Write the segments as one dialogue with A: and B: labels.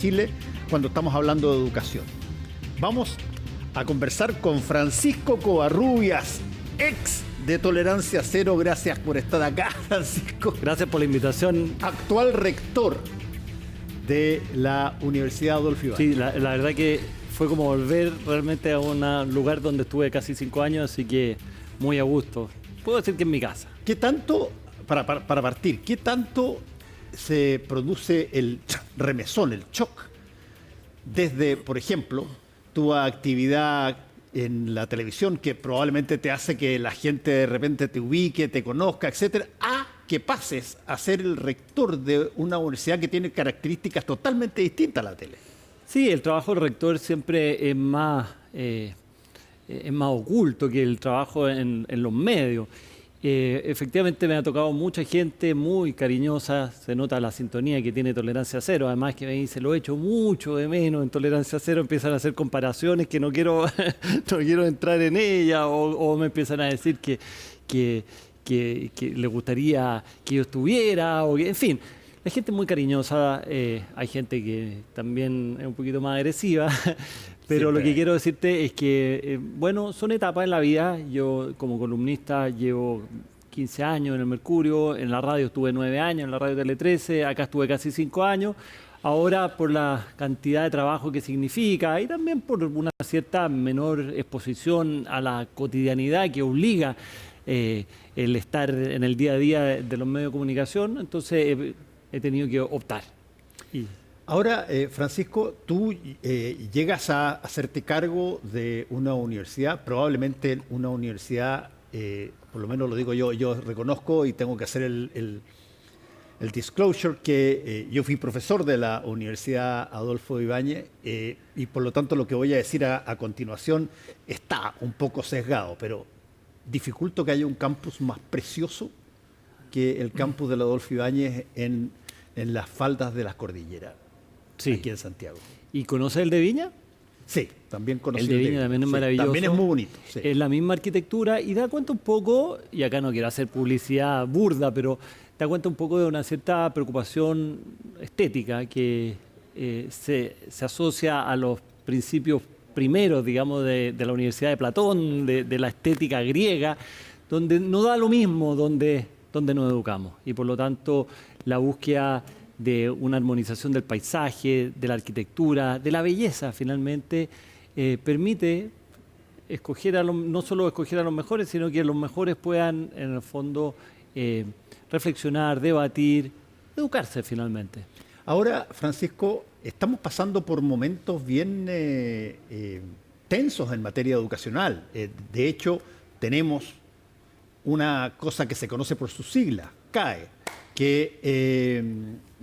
A: Chile cuando estamos hablando de educación. Vamos a conversar con Francisco Covarrubias, ex de Tolerancia Cero. Gracias por estar acá, Francisco.
B: Gracias por la invitación.
A: Actual rector de la Universidad Adolfo Ibáñez.
B: Sí, la verdad que fue como volver realmente a un lugar donde estuve casi 5 años, así que muy a gusto. Puedo decir que en mi casa.
A: ¿Qué tanto, para partir, qué tanto se produce el remesón, el shock, desde, por ejemplo, tu actividad en la televisión, que probablemente te hace que la gente de repente te ubique, te conozca, etcétera, a que pases a ser el rector de una universidad que tiene características totalmente distintas a la tele?
B: Sí, el trabajo del rector siempre es más oculto que el trabajo en los medios. Efectivamente me ha tocado mucha gente muy cariñosa, se nota la sintonía que tiene Tolerancia Cero, además que me dice, lo he hecho mucho de menos en Tolerancia Cero, empiezan a hacer comparaciones que no quiero, no quiero entrar en ellas, o me empiezan a decir que le gustaría que yo estuviera, o que, en fin. La gente es muy cariñosa, hay gente que también es un poquito más agresiva, pero siempre. Lo que quiero decirte es que, bueno, son etapas en la vida. Yo como columnista llevo 15 años en el Mercurio, en la radio estuve 9 años, en la radio Tele 13, acá estuve casi 5 años. Ahora por la cantidad de trabajo que significa y también por una cierta menor exposición a la cotidianidad que obliga el estar en el día a día de los medios de comunicación, entonces he tenido que optar.
A: Ahora, Francisco, tú llegas a hacerte cargo de una universidad, probablemente una universidad, por lo menos lo digo yo reconozco y tengo que hacer el disclosure que yo fui profesor de la Universidad Adolfo Ibáñez y por lo tanto lo que voy a decir a continuación está un poco sesgado, pero dificulto que haya un campus más precioso que el campus de la Adolfo Ibáñez en las faldas de las cordilleras, sí, aquí en Santiago.
B: ¿Y conoce el de Viña?
A: Sí, también conocí
B: el de Viña. También es maravilloso.
A: También es muy bonito. Sí.
B: Es la misma arquitectura y da cuenta un poco, y acá no quiero hacer publicidad burda, pero da cuenta un poco de una cierta preocupación estética que se asocia a los principios primeros, digamos, de la Universidad de Platón, de la estética griega, donde no da lo mismo donde nos educamos. Y por lo tanto, la búsqueda de una armonización del paisaje, de la arquitectura, de la belleza, finalmente, permite escoger no solo escoger a los mejores, sino que los mejores puedan, en el fondo, reflexionar, debatir, educarse finalmente.
A: Ahora, Francisco, estamos pasando por momentos bien tensos en materia educacional. De hecho, tenemos una cosa que se conoce por sus siglas, CAE, que,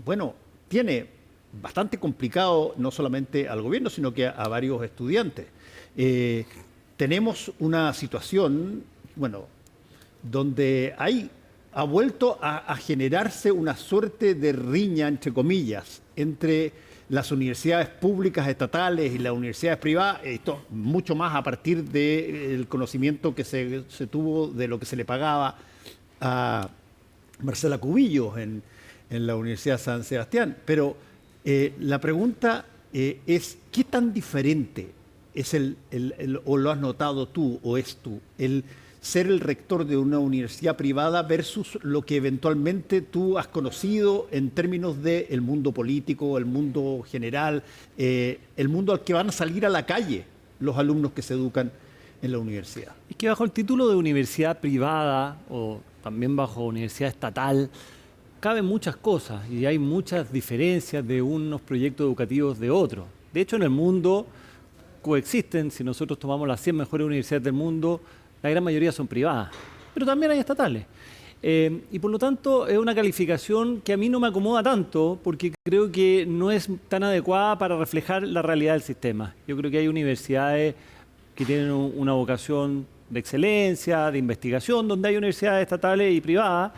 A: bueno, tiene bastante complicado no solamente al gobierno, sino que a varios estudiantes. Tenemos una situación, bueno, donde ha vuelto a generarse una suerte de riña, entre comillas, entre las universidades públicas estatales y las universidades privadas, esto mucho más a partir del conocimiento que se tuvo de lo que se le pagaba a Marcela Cubillos en la Universidad San Sebastián. Pero la pregunta es, ¿qué tan diferente es o lo has notado tú o es tú, el ser el rector de una universidad privada versus lo que eventualmente tú has conocido en términos del mundo político, el mundo general, el mundo al que van a salir a la calle los alumnos que se educan en la universidad?
B: Es que bajo el título de universidad privada o también bajo universidad estatal caben muchas cosas y hay muchas diferencias de unos proyectos educativos de otros. De hecho, en el mundo coexisten, si nosotros tomamos las 100 mejores universidades del mundo, la gran mayoría son privadas, pero también hay estatales. Y por lo tanto es una calificación que a mí no me acomoda tanto porque creo que no es tan adecuada para reflejar la realidad del sistema. Yo creo que hay universidades que tienen una vocación de excelencia, de investigación, donde hay universidades estatales y privadas,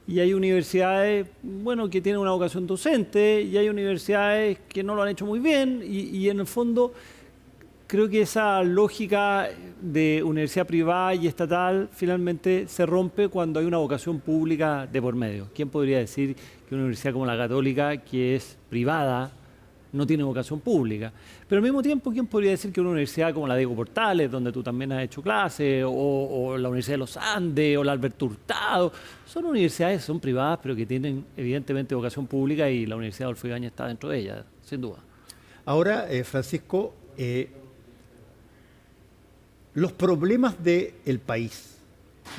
B: y hay universidades, bueno, que tienen una vocación docente, y hay universidades que no lo han hecho muy bien, y en el fondo creo que esa lógica de universidad privada y estatal finalmente se rompe cuando hay una vocación pública de por medio. ¿Quién podría decir que una universidad como la Católica, que es privada, no tiene vocación pública. Pero al mismo tiempo, ¿quién podría decir que una universidad como la Diego Portales, donde tú también has hecho clases, o la Universidad de los Andes, o la Alberto Hurtado, son universidades, son privadas, pero que tienen evidentemente vocación pública, y la Universidad Adolfo Ibáñez está dentro de ellas, sin duda?
A: Ahora, Francisco, los problemas del país,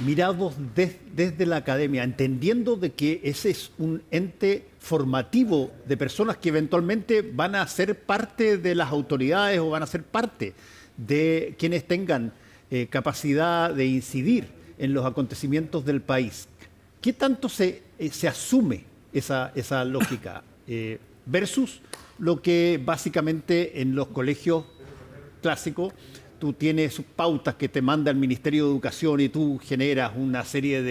A: mirados desde la academia, entendiendo de que ese es un ente formativo de personas que eventualmente van a ser parte de las autoridades o van a ser parte de quienes tengan capacidad de incidir en los acontecimientos del país. ¿Qué tanto se asume esa lógica versus lo que básicamente en los colegios clásicos tú tienes pautas que te manda el Ministerio de Educación y tú generas una serie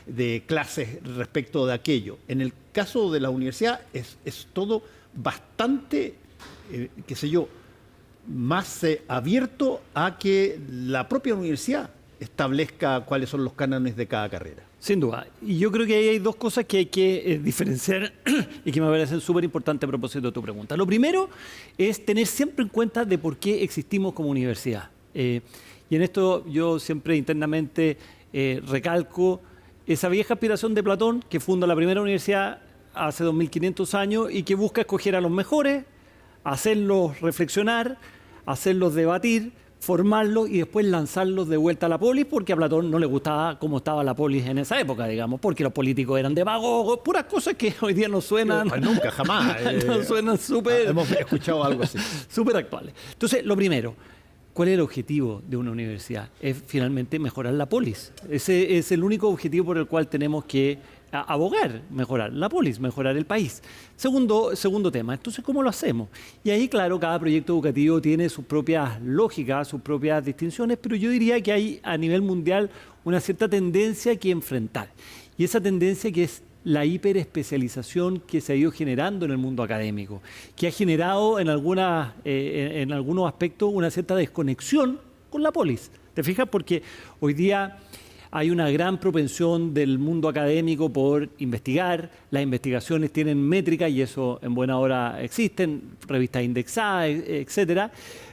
A: de clases respecto de aquello? En el caso de la universidad es todo bastante, qué sé yo, más abierto a que la propia universidad establezca cuáles son los cánones de cada carrera.
B: Sin duda. Y yo creo que ahí hay dos cosas que hay que diferenciar y que me parecen súper importantes a propósito de tu pregunta. Lo primero es tener siempre en cuenta de por qué existimos como universidad. Y en esto yo siempre internamente recalco esa vieja aspiración de Platón, que funda la primera universidad hace 2500 años y que busca escoger a los mejores, hacerlos reflexionar, hacerlos debatir, formarlos y después lanzarlos de vuelta a la polis, porque a Platón no le gustaba cómo estaba la polis en esa época, digamos, porque los políticos eran demagogos, puras cosas que hoy día no suenan.
A: Nunca, jamás.
B: No suenan súper.
A: Hemos escuchado algo así.
B: Súper actuales. Entonces, lo primero, ¿cuál es el objetivo de una universidad? Es finalmente mejorar la polis. Ese es el único objetivo por el cual tenemos que abogar, mejorar la polis, mejorar el país. Segundo tema, entonces, ¿cómo lo hacemos? Y ahí, claro, cada proyecto educativo tiene sus propias lógicas, sus propias distinciones, pero yo diría que hay a nivel mundial una cierta tendencia que enfrentar. Y esa tendencia que es la hiperespecialización que se ha ido generando en el mundo académico, que ha generado en algunos aspectos una cierta desconexión con la polis. ¿Te fijas? Porque hoy día hay una gran propensión del mundo académico por investigar, las investigaciones tienen métricas y eso en buena hora existen, revistas indexadas, etcétera.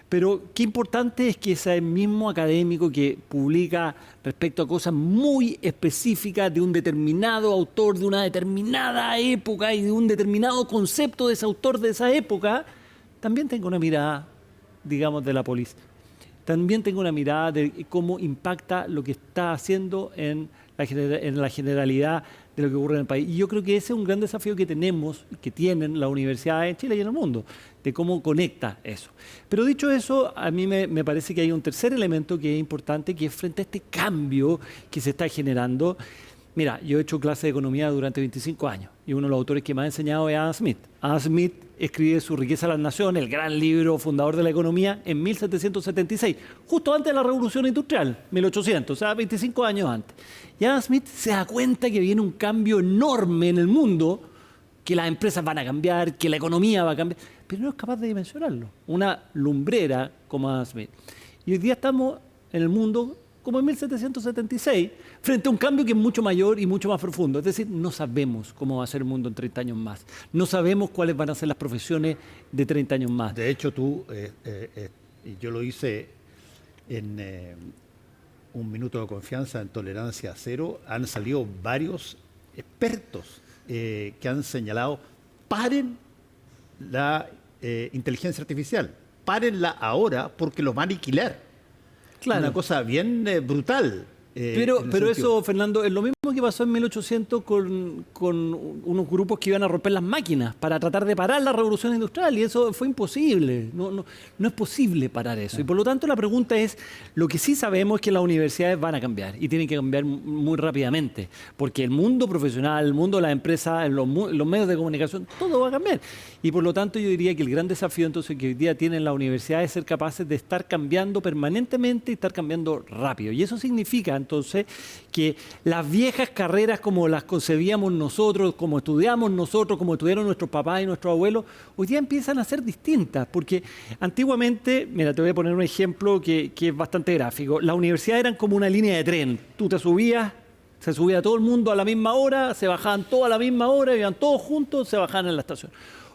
B: Pero qué importante es que ese mismo académico que publica respecto a cosas muy específicas de un determinado autor, de una determinada época y de un determinado concepto de ese autor de esa época, también tenga una mirada, digamos, de la polis. También tengo una mirada de cómo impacta lo que está haciendo en la generalidad de lo que ocurre en el país. Y yo creo que ese es un gran desafío que tenemos, que tienen las universidades en Chile y en el mundo, de cómo conecta eso. Pero dicho eso, a mí me parece que hay un tercer elemento que es importante, que es frente a este cambio que se está generando. Mira, yo he hecho clases de economía durante 25 años y uno de los autores que me ha enseñado es Adam Smith. Adam Smith escribe Su riqueza de las naciones, el gran libro fundador de la economía, en 1776, justo antes de la Revolución Industrial, 1800, o sea, 25 años antes. Y Adam Smith se da cuenta que viene un cambio enorme en el mundo, que las empresas van a cambiar, que la economía va a cambiar, pero no es capaz de dimensionarlo. Una lumbrera como Adam Smith. Y hoy día estamos en el mundo como en 1776, frente a un cambio que es mucho mayor y mucho más profundo. Es decir, no sabemos cómo va a ser el mundo en 30 años más. No sabemos cuáles van a ser las profesiones de 30 años más.
A: De hecho, y yo lo hice en un minuto de confianza en Tolerancia Cero, han salido varios expertos que han señalado, paren la inteligencia artificial, párenla ahora porque los va a aniquilar. Claro. Una cosa bien brutal.
B: Pero eso, Fernando, es lo mismo que pasó en 1800 con unos grupos que iban a romper las máquinas para tratar de parar la revolución industrial, y eso fue imposible. No es posible parar eso. Y por lo tanto la pregunta es, lo que sí sabemos es que las universidades van a cambiar y tienen que cambiar muy rápidamente, porque el mundo profesional, el mundo de las empresas, los medios de comunicación, todo va a cambiar. Y por lo tanto yo diría que el gran desafío entonces que hoy día tienen las universidades es ser capaces de estar cambiando permanentemente y estar cambiando rápido. Y eso significa entonces que las viejas carreras como las concebíamos nosotros, como estudiamos nosotros, como estudiaron nuestros papás y nuestros abuelos, hoy día empiezan a ser distintas, porque antiguamente, mira, te voy a poner un ejemplo que es bastante gráfico. Las universidades eran como una línea de tren. Tú te subías, se subía todo el mundo a la misma hora, se bajaban todos a la misma hora, iban todos juntos, se bajaban en la estación.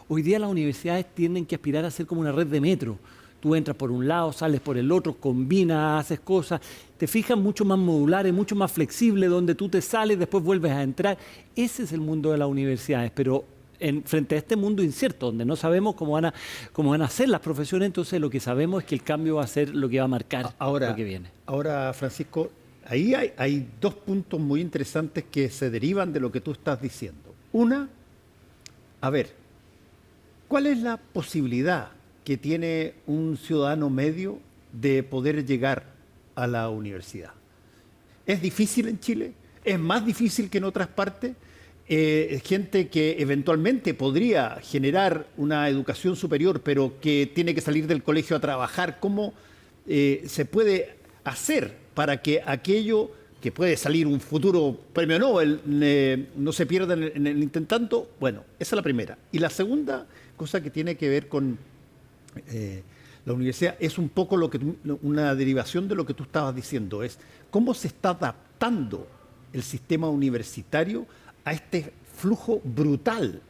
B: Hoy día las universidades tienen que aspirar a ser como una red de metro. Tú entras por un lado, sales por el otro, combinas, haces cosas. Te fijas mucho más modulares, mucho más flexible, donde tú te sales, después vuelves a entrar. Ese es el mundo de las universidades, pero frente a este mundo incierto, donde no sabemos cómo van a ser las profesiones, entonces lo que sabemos es que el cambio va a ser lo que va a marcar lo que viene.
A: Ahora, Francisco, ahí hay dos puntos muy interesantes que se derivan de lo que tú estás diciendo. Una, a ver, ¿cuál es la posibilidad que tiene un ciudadano medio de poder llegar a la universidad? ¿Es difícil en Chile? ¿Es más difícil que en otras partes? Gente que eventualmente podría generar una educación superior, pero que tiene que salir del colegio a trabajar. ¿Cómo se puede hacer para que aquello que puede salir un futuro premio Nobel no se pierda en el intentando? Bueno, esa es la primera. Y la segunda cosa que tiene que ver con la universidad es un poco una derivación de lo que tú estabas diciendo, es cómo se está adaptando el sistema universitario a este flujo brutal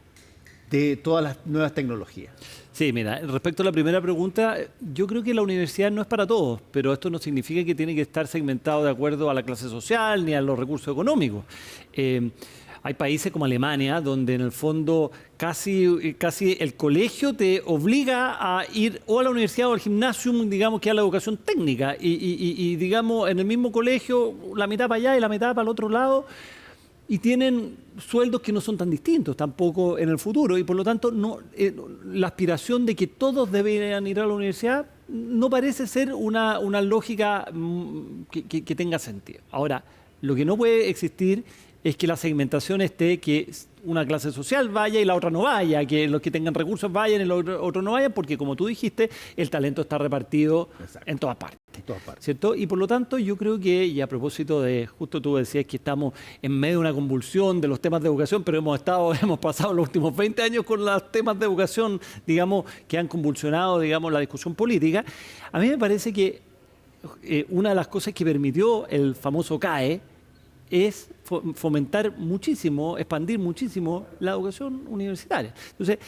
A: de todas las nuevas tecnologías.
B: Sí, mira, respecto a la primera pregunta, yo creo que la universidad no es para todos, pero esto no significa que tiene que estar segmentado de acuerdo a la clase social ni a los recursos económicos. Hay países como Alemania, donde en el fondo casi el colegio te obliga a ir o a la universidad o al gimnasio, digamos que a la educación técnica. Y digamos, en el mismo colegio, la mitad para allá y la mitad para el otro lado. Y tienen sueldos que no son tan distintos tampoco en el futuro. Y por lo tanto, la aspiración de que todos deberían ir a la universidad no parece ser una lógica que tenga sentido. Ahora, lo que no puede existir es que la segmentación esté que una clase social vaya y la otra no vaya, que los que tengan recursos vayan y los otros no vayan, porque como tú dijiste, el talento está repartido en todas partes. ¿Cierto? Y por lo tanto yo creo que, y a propósito de, justo tú decías que estamos en medio de una convulsión de los temas de educación, pero hemos pasado los últimos 20 años con los temas de educación, digamos, que han convulsionado, digamos, la discusión política. A mí me parece que una de las cosas que permitió el famoso CAE es fomentar muchísimo, expandir muchísimo la educación universitaria. Entonces,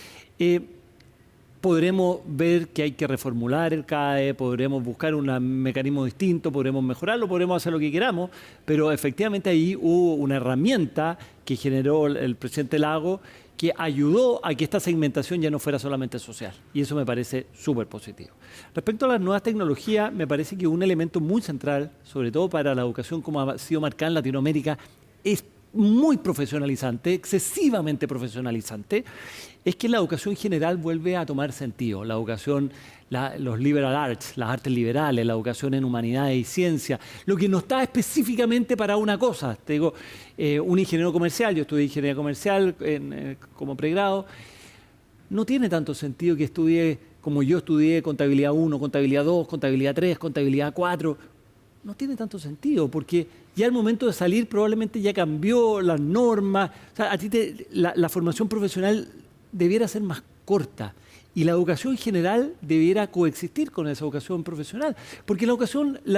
B: podremos ver que hay que reformular el CAE, podremos buscar un mecanismo distinto, podremos mejorarlo, podremos hacer lo que queramos, pero efectivamente ahí hubo una herramienta que generó el presidente Lagos que ayudó a que esta segmentación ya no fuera solamente social. Y eso me parece súper positivo. Respecto a las nuevas tecnologías, me parece que un elemento muy central, sobre todo para la educación como ha sido marcada en Latinoamérica, es muy profesionalizante, excesivamente profesionalizante, es que la educación general vuelve a tomar sentido. La educación, los liberal arts, las artes liberales, la educación en humanidades y ciencia, lo que no está específicamente para una cosa. Te digo, un ingeniero comercial, yo estudié ingeniería comercial como pregrado, no tiene tanto sentido que estudie como yo estudié contabilidad 1, contabilidad 2, contabilidad 3, contabilidad 4. No tiene tanto sentido, porque ya al momento de salir probablemente ya cambió las normas. O sea, la formación profesional debiera ser más corta y la educación general debiera coexistir con esa educación profesional. Porque la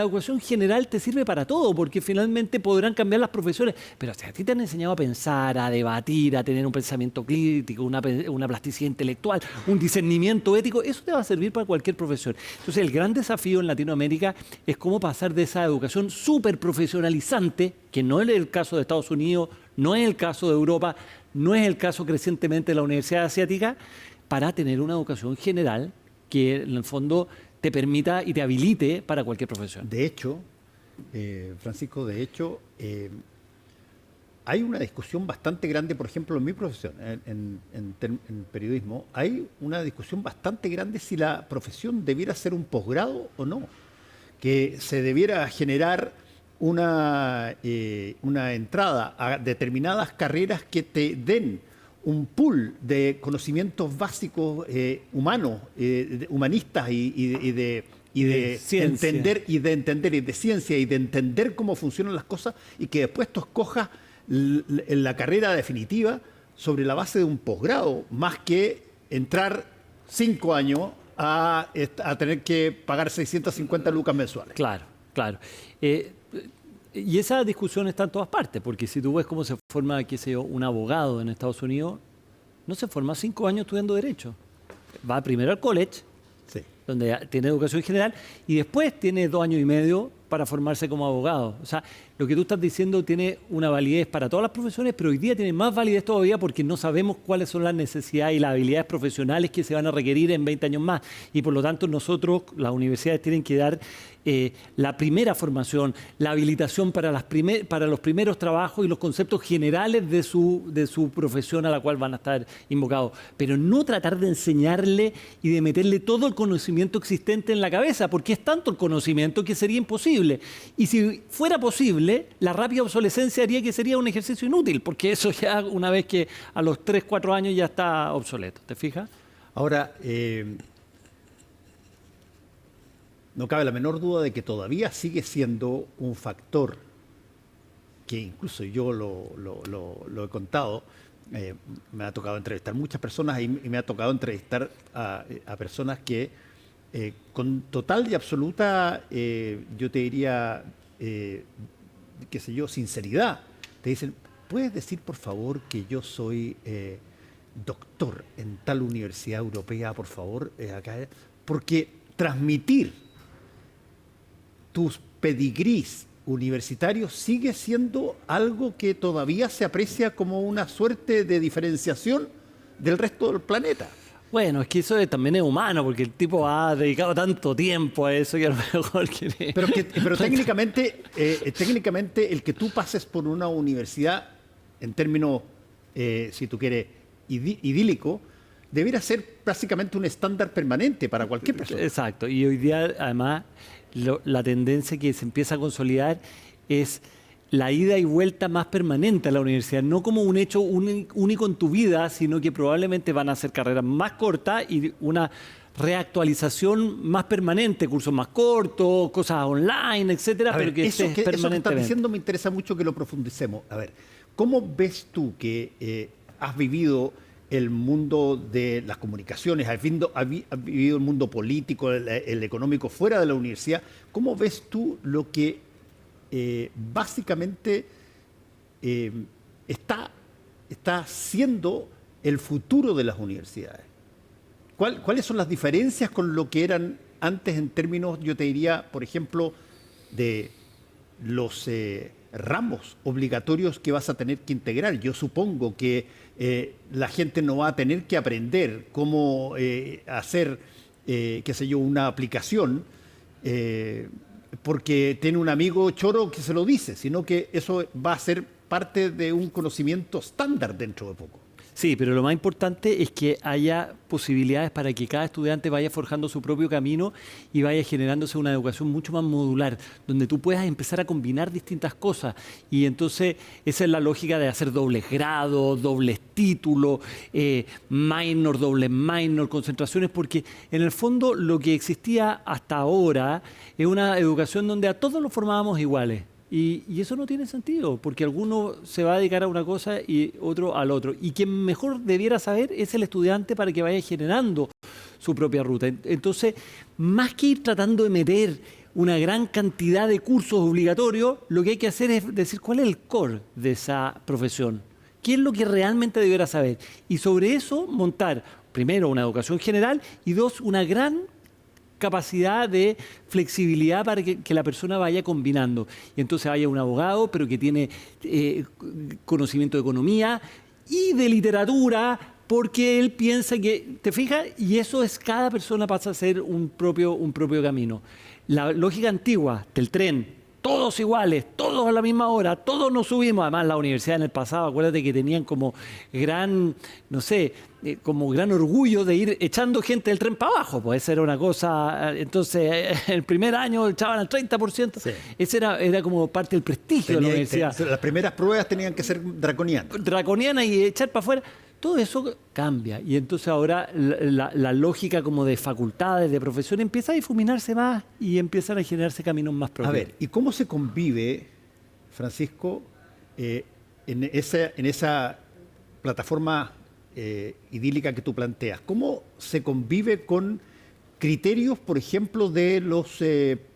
B: educación general te sirve para todo, porque finalmente podrán cambiar las profesiones. Pero si a ti te han enseñado a pensar, a debatir, a tener un pensamiento crítico, una plasticidad intelectual, un discernimiento ético, eso te va a servir para cualquier profesión. Entonces, el gran desafío en Latinoamérica es cómo pasar de esa educación súper profesionalizante, que no es el caso de Estados Unidos, no es el caso de Europa, no es el caso crecientemente de la Universidad Asiática, para tener una educación general que en el fondo te permita y te habilite para cualquier profesión.
A: De hecho, Francisco, hay una discusión bastante grande, por ejemplo, en mi profesión, en periodismo, hay una discusión bastante grande si la profesión debiera ser un posgrado o no, que se debiera generar una entrada a determinadas carreras que te den un pool de conocimientos básicos humanos, humanistas y de entender y de ciencia y de entender cómo funcionan las cosas, y que después tú escojas la carrera definitiva sobre la base de un posgrado, más que entrar 5 años a tener que pagar 650 lucas mensuales.
B: Claro, claro. Y esa discusión está en todas partes, porque si tú ves cómo se forma, qué sé yo, un abogado en Estados Unidos, no se forma 5 años estudiando Derecho. Va primero al college,
A: Sí.
B: donde tiene educación general, y después tiene 2 años y medio para formarse como abogado. O sea, lo que tú estás diciendo tiene una validez para todas las profesiones, pero hoy día tiene más validez todavía porque no sabemos cuáles son las necesidades y las habilidades profesionales que se van a requerir en 20 años más. Y por lo tanto nosotros, las universidades, tienen que dar la primera formación, la habilitación para los primeros trabajos y los conceptos generales de su profesión a la cual van a estar invocados. Pero no tratar de enseñarle y de meterle todo el conocimiento existente en la cabeza, porque es tanto el conocimiento que sería imposible. Y si fuera posible, la rápida obsolescencia haría que sería un ejercicio inútil, porque eso ya una vez que a los 3, 4 años ya está obsoleto. ¿Te fijas?
A: Ahora, no cabe la menor duda de que todavía sigue siendo un factor que incluso yo lo he contado. Me ha tocado entrevistar muchas personas y me ha tocado entrevistar a personas que con total y absoluta, yo te diría, qué sé yo, sinceridad, te dicen, ¿puedes decir por favor que yo soy doctor en tal universidad europea, por favor, acá? Porque transmitir tus pedigrís universitarios sigue siendo algo que todavía se aprecia como una suerte de diferenciación del resto del planeta.
B: Bueno, es que eso también es humano, porque el tipo ha dedicado tanto tiempo a eso que a lo mejor quiere...
A: Pero técnicamente el que tú pases por una universidad, en términos, si tú quieres, idílico, debería ser prácticamente un estándar permanente para cualquier persona.
B: Exacto, y hoy día además la tendencia que se empieza a consolidar es la ida y vuelta más permanente a la universidad, no como un hecho único en tu vida, sino que probablemente van a ser carreras más cortas y una reactualización más permanente, cursos más cortos, cosas online, etcétera,
A: A ver,
B: pero que estés
A: eso que estás
B: permanentemente.
A: diciendo me interesa mucho que lo profundicemos. A ver, ¿cómo ves tú que has vivido el mundo de las comunicaciones, has vivido el mundo político, el económico fuera de la universidad? ¿Cómo ves tú lo que básicamente está siendo el futuro de las universidades? ¿Cuáles son las diferencias con lo que eran antes en términos, yo te diría, por ejemplo, de los ramos obligatorios que vas a tener que integrar? Yo supongo que la gente no va a tener que aprender cómo hacer, qué sé yo, una aplicación porque tiene un amigo choro que se lo dice, sino que eso va a ser parte de un conocimiento estándar dentro de poco.
B: Sí, pero lo más importante es que haya posibilidades para que cada estudiante vaya forjando su propio camino y vaya generándose una educación mucho más modular, donde tú puedas empezar a combinar distintas cosas. Y entonces esa es la lógica de hacer dobles grados, dobles títulos, minor, dobles minor, concentraciones, porque en el fondo lo que existía hasta ahora es una educación donde a todos los formábamos iguales. Y eso no tiene sentido, porque alguno se va a dedicar a una cosa y otro al otro. Y quien mejor debiera saber es el estudiante para que vaya generando su propia ruta. Entonces, más que ir tratando de meter una gran cantidad de cursos obligatorios, lo que hay que hacer es decir cuál es el core de esa profesión. ¿Qué es lo que realmente debiera saber? Y sobre eso montar, primero, una educación general y dos, una gran capacidad de flexibilidad para que la persona vaya combinando. Y entonces haya un abogado, pero que tiene conocimiento de economía y de literatura, porque él piensa que, ¿te fijas? Y eso es, cada persona pasa a ser un propio camino. La lógica antigua del tren, todos iguales, todos a la misma hora, todos nos subimos. Además, la universidad en el pasado, acuérdate que tenían como gran, no sé, como gran orgullo de ir echando gente del tren para abajo. Pues esa era una cosa. Entonces, el primer año echaban al 30%. Sí. Ese era como parte del prestigio de la universidad.
A: Las primeras pruebas tenían que ser draconianas.
B: Draconianas y echar para afuera. Todo eso cambia y entonces ahora la lógica como de facultades, de profesión empieza a difuminarse más y empiezan a generarse caminos más propios.
A: A ver, ¿y cómo se convive, Francisco, en esa plataforma idílica que tú planteas? ¿Cómo se convive con criterios, por ejemplo, de los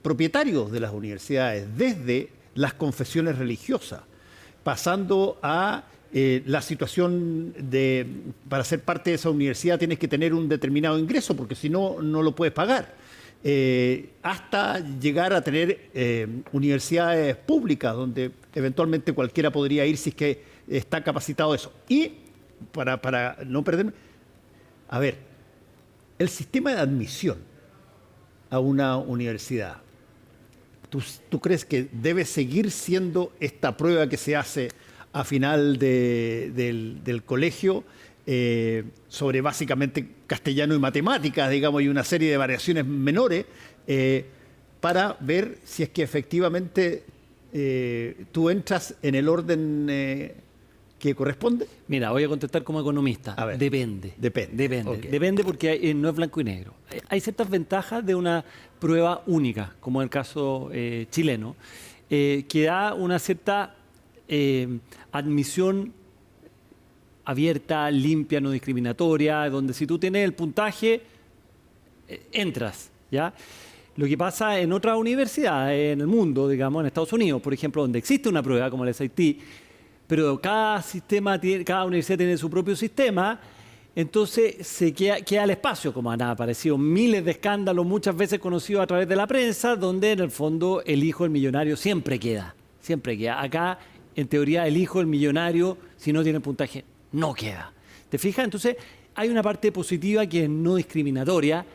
A: propietarios de las universidades, desde las confesiones religiosas, pasando a la situación para ser parte de esa universidad tienes que tener un determinado ingreso, porque si no, no lo puedes pagar. Hasta llegar a tener universidades públicas donde eventualmente cualquiera podría ir si es que está capacitado eso. Y para no perderme, a ver, el sistema de admisión a una universidad, ¿tú crees que debe seguir siendo esta prueba que se hace a final del colegio sobre básicamente castellano y matemáticas, digamos, y una serie de variaciones menores, para ver si es que efectivamente tú entras en el orden que corresponde?
B: Mira, voy a contestar como economista.
A: A ver,
B: Depende.
A: Okay.
B: Depende porque no es blanco y negro. Hay ciertas ventajas de una prueba única, como el caso chileno, que da una cierta admisión abierta, limpia, no discriminatoria, donde si tú tienes el puntaje, entras, ¿ya? Lo que pasa en otras universidades en el mundo, digamos, en Estados Unidos, por ejemplo, donde existe una prueba como el SAT, pero cada universidad tiene su propio sistema, entonces se queda el espacio, como han aparecido miles de escándalos, muchas veces conocidos a través de la prensa, donde en el fondo el hijo del millonario siempre queda. Acá, en teoría, el hijo del millonario, si no tiene puntaje, no queda. ¿Te fijas? Entonces, hay una parte positiva que es no discriminatoria,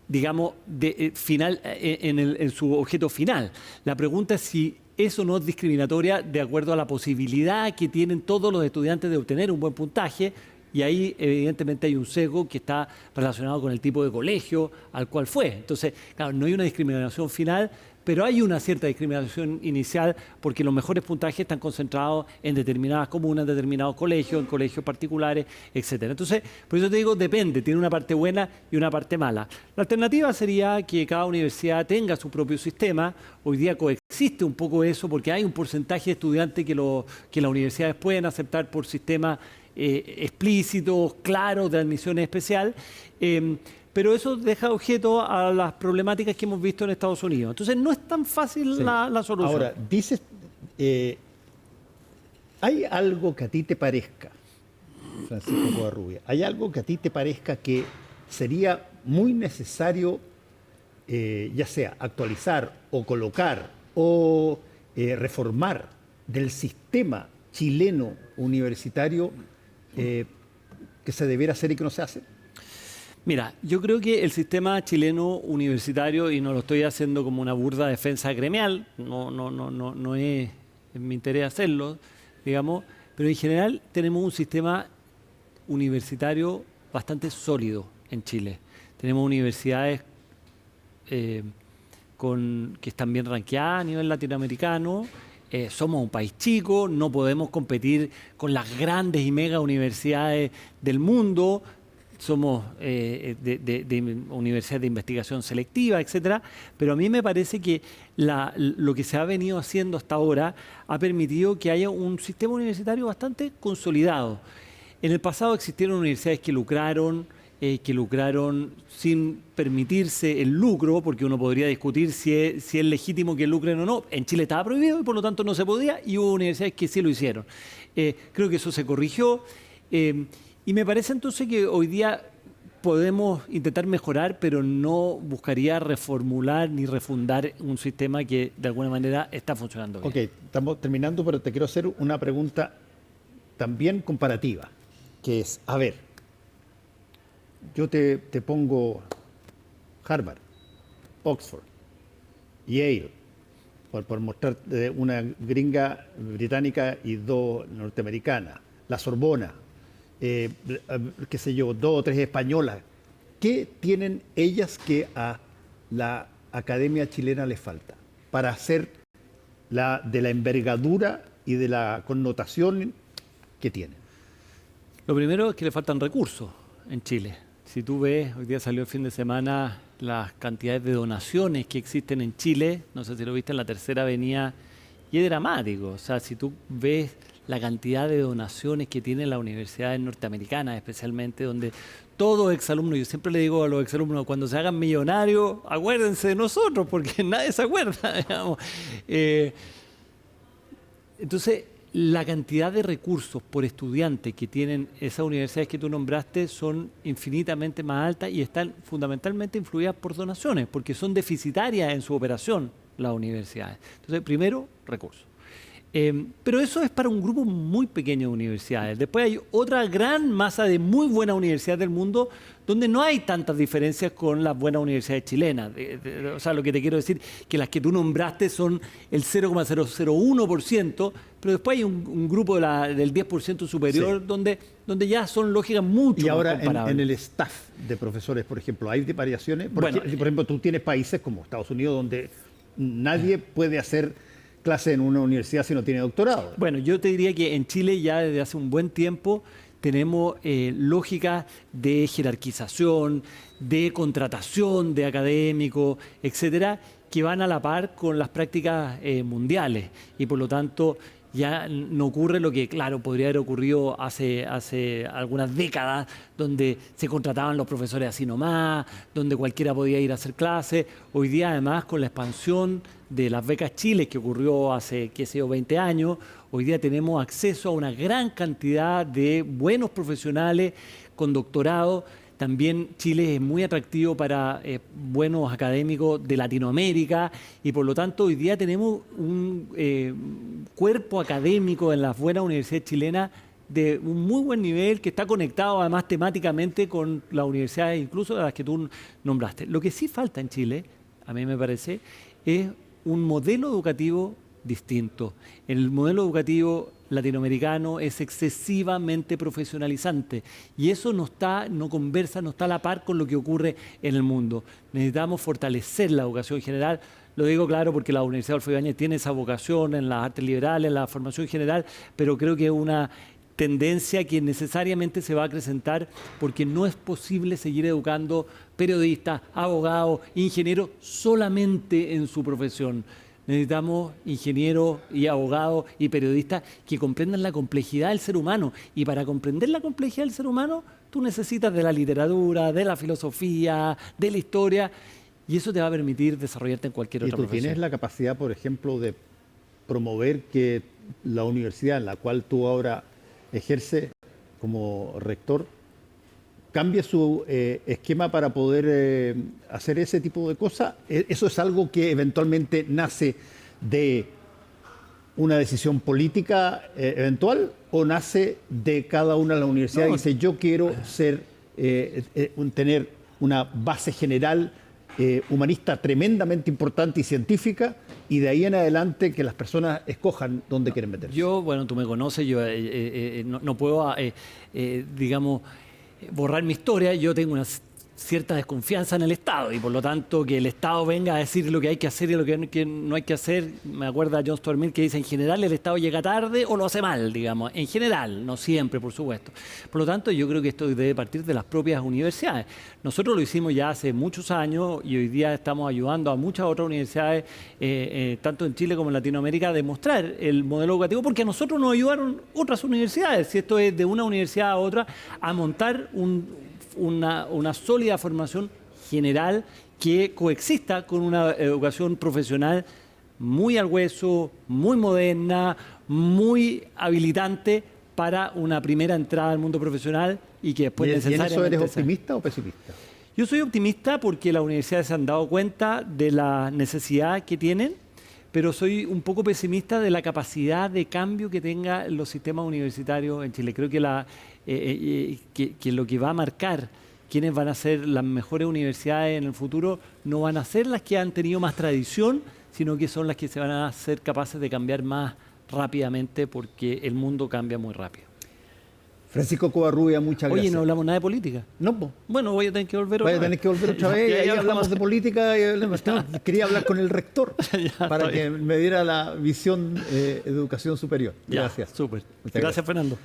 B: digamos, en su objeto final. La pregunta es si eso no es discriminatoria de acuerdo a la posibilidad que tienen todos los estudiantes de obtener un buen puntaje, y ahí evidentemente hay un sesgo que está relacionado con el tipo de colegio al cual fue. Entonces, claro, no hay una discriminación final, pero hay una cierta discriminación inicial porque los mejores puntajes están concentrados en determinadas comunas, en determinados colegios, en colegios particulares, etc. Entonces, por eso te digo, depende, tiene una parte buena y una parte mala. La alternativa sería que cada universidad tenga su propio sistema. Hoy día coexiste un poco eso porque hay un porcentaje de estudiantes que las universidades pueden aceptar por sistemas explícitos, claros, de admisión especial. Pero eso deja objeto a las problemáticas que hemos visto en Estados Unidos. Entonces, no es tan fácil la solución.
A: Ahora, dices, ¿hay algo que a ti te parezca, Francisco Covarrubia, hay algo que a ti te parezca que sería muy necesario, ya sea actualizar o colocar o reformar del sistema chileno universitario que se debiera hacer y que no se hace?
B: Mira, yo creo que el sistema chileno universitario, y no lo estoy haciendo como una burda defensa gremial, no es en mi interés hacerlo, digamos, pero en general tenemos un sistema universitario bastante sólido en Chile. Tenemos universidades que están bien rankeadas a nivel latinoamericano. Somos un país chico, no podemos competir con las grandes y mega universidades del mundo. Somos de universidades de investigación selectiva, etcétera, pero a mí me parece que lo que se ha venido haciendo hasta ahora ha permitido que haya un sistema universitario bastante consolidado. En el pasado existieron universidades que lucraron sin permitirse el lucro, porque uno podría discutir si es legítimo que lucren o no. En Chile estaba prohibido y por lo tanto no se podía, y hubo universidades que sí lo hicieron. Creo que eso se corrigió. Y me parece entonces que hoy día podemos intentar mejorar, pero no buscaría reformular ni refundar un sistema que de alguna manera está funcionando bien.
A: Ok, estamos terminando, pero te quiero hacer una pregunta también comparativa, que es, a ver, yo te pongo Harvard, Oxford, Yale, por mostrar una gringa británica y dos norteamericanas, la Sorbona, qué sé yo, 2 o 3 españolas. ¿Qué tienen ellas que a la academia chilena les falta para hacer de la envergadura y de la connotación que tienen?
B: Lo primero es que le faltan recursos en Chile. Si tú ves, hoy día salió el fin de semana las cantidades de donaciones que existen en Chile, no sé si lo viste en la Tercera Avenida, y es dramático. O sea, si tú ves la cantidad de donaciones que tienen las universidades norteamericanas, especialmente, donde todo exalumno, yo siempre le digo a los exalumnos, cuando se hagan millonarios, acuérdense de nosotros, porque nadie se acuerda, digamos. Entonces, la cantidad de recursos por estudiante que tienen esas universidades que tú nombraste son infinitamente más altas y están fundamentalmente influidas por donaciones, porque son deficitarias en su operación las universidades. Entonces, primero, recursos. Pero eso es para un grupo muy pequeño de universidades. Después hay otra gran masa de muy buenas universidades del mundo donde no hay tantas diferencias con las buenas universidades chilenas. O sea, lo que te quiero decir que las que tú nombraste son el 0,001%, pero después hay un grupo del 10% superior donde ya son lógicas mucho
A: y
B: más
A: ahora
B: comparables.
A: en el staff de profesores, por ejemplo, ¿hay variaciones? Por ejemplo, tú tienes países como Estados Unidos donde nadie puede hacer clase en una universidad si no tiene doctorado.
B: Bueno, yo te diría que en Chile ya desde hace un buen tiempo tenemos lógicas de jerarquización, de contratación de académicos, etcétera, que van a la par con las prácticas mundiales y por lo tanto ya no ocurre lo que, claro, podría haber ocurrido hace algunas décadas, donde se contrataban los profesores así nomás, donde cualquiera podía ir a hacer clases. Hoy día, además, con la expansión de las becas Chile, que ocurrió hace, qué sé yo, 20 años, hoy día tenemos acceso a una gran cantidad de buenos profesionales con doctorado. También Chile es muy atractivo para buenos académicos de Latinoamérica y por lo tanto hoy día tenemos un cuerpo académico en las buenas universidades chilenas de un muy buen nivel que está conectado además temáticamente con las universidades incluso de las que tú nombraste. Lo que sí falta en Chile, a mí me parece, es un modelo educativo distinto. El modelo educativo latinoamericano es excesivamente profesionalizante y eso no conversa, no está a la par con lo que ocurre en el mundo. Necesitamos fortalecer la educación general. Lo digo claro porque la Universidad Adolfo Ibáñez tiene esa vocación en las artes liberales, en la formación general, pero creo que es una tendencia que necesariamente se va a acrecentar porque no es posible seguir educando periodistas, abogados, ingenieros solamente en su profesión. Necesitamos ingenieros y abogados y periodistas que comprendan la complejidad del ser humano. Y para comprender la complejidad del ser humano, tú necesitas de la literatura, de la filosofía, de la historia, y eso te va a permitir desarrollarte en cualquier otra profesión.
A: ¿Y tú tienes la capacidad, por ejemplo, de promover que la universidad en la cual tú ahora ejerces como rector cambie su esquema para poder hacer ese tipo de cosas? ¿Eso es algo que eventualmente nace de una decisión política eventual o nace de cada una de las universidades? Dice, yo quiero tener una base general humanista tremendamente importante y científica, y de ahí en adelante que las personas escojan dónde quieren meterse.
B: Yo, bueno, tú me conoces, yo no puedo, digamos, borrar mi historia. Yo tengo una cierta desconfianza en el Estado y por lo tanto que el Estado venga a decir lo que hay que hacer y lo que no hay que hacer. Me acuerda a John Stuart Mill que dice, en general el Estado llega tarde o lo hace mal, digamos, en general, no siempre, por supuesto. Por lo tanto, yo creo que esto debe partir de las propias universidades. Nosotros lo hicimos ya hace muchos años y hoy día estamos ayudando a muchas otras universidades, tanto en Chile como en Latinoamérica, a demostrar el modelo educativo, porque a nosotros nos ayudaron otras universidades, si esto es de una universidad a otra, a montar una sólida formación general que coexista con una educación profesional muy al hueso, muy moderna, muy habilitante para una primera entrada al mundo profesional y que después necesariamente...
A: ¿Y en eso eres optimista o pesimista?
B: Yo soy optimista porque las universidades se han dado cuenta de la necesidad que tienen, pero soy un poco pesimista de la capacidad de cambio que tengan los sistemas universitarios en Chile. Creo que lo que va a marcar quiénes van a ser las mejores universidades en el futuro no van a ser las que han tenido más tradición, sino que son las que se van a ser capaces de cambiar más rápidamente porque el mundo cambia muy rápido.
A: Francisco Covarrubia, muchas gracias.
B: Oye, no hablamos nada de política.
A: No, pues.
B: Bueno, voy a tener que volver otra vez.
A: Voy a tener que volver otra vez y ahí hablamos de política. Quería hablar con el rector para que me diera la visión de educación superior. Gracias.
B: Súper.
A: Gracias,
B: Fernando.